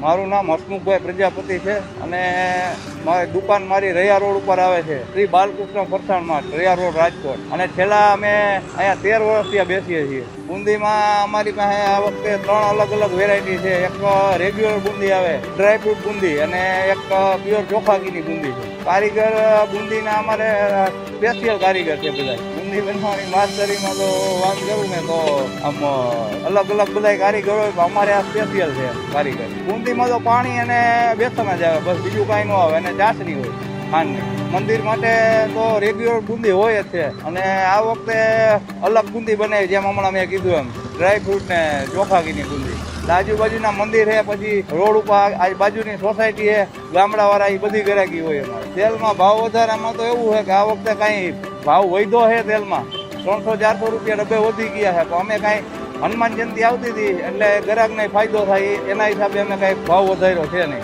મારું નામ હસમુખભાઈ પ્રજાપતિ છે અને મારી દુકાન મારી રૈયા રોડ ઉપર આવે છે, શ્રી બાલકૃષ્ણ ફરસાણ માર્ટ, રૈયા રોડ, રાજકોટ. અને છેલ્લા અમે અહીંયા 13 વર્ષથી બેસીએ છીએ. બુંદીમાં અમારી પાસે આ વખતે 3 અલગ અલગ વેરાયટી છે. એક રેગ્યુલર બુંદી આવે, ડ્રાયફ્રૂટ બુંદી, અને એક પ્યોર ચોખા ઘીની બુંદી છે. કારીગર બુંદીના અમારે સ્પેશિયલ કારીગર છે બધા. બુંદી બનવાની માસ્ટરીમાં તો વાત કરું ને તો આમ અલગ અલગ બધા કારીગરો હોય, અમારે આ સ્પેશિયલ છે કારીગર. બુંદીમાં તો પાણી અને બેસન જ આવે, બસ બીજું કાંઈ ન આવે, અને ચાસણી હોય ખાંડની. મંદિર માટે તો રેગ્યુલર બુંદી હોય જ છે, અને આ વખતે અલગ બુંદી બનાવી, જેમ હમણાં મેં કીધું એમ ડ્રાયફ્રૂટ ને ચોખા ઘીની બુંદી. આજુબાજુના મંદિર છે, પછી રોડ ઉપર આજુબાજુની સોસાયટી છે, ગામડાવાળા, એ બધી ગરાકી હોય અમારે. તેલમાં ભાવ વધારામાં તો એવું છે કે આ વખતે કાંઈ ભાવ વધ્યો છે તેલમાં, 300-400 રૂપિયા ડબ્બે વધી ગયા છે. તો અમે કાંઈ હનુમાન જયંતિ આવતી હતી એટલે ગ્રાહકને ફાયદો થાય એના હિસાબે અમે કાંઈ ભાવ વધાર્યો છે નહીં.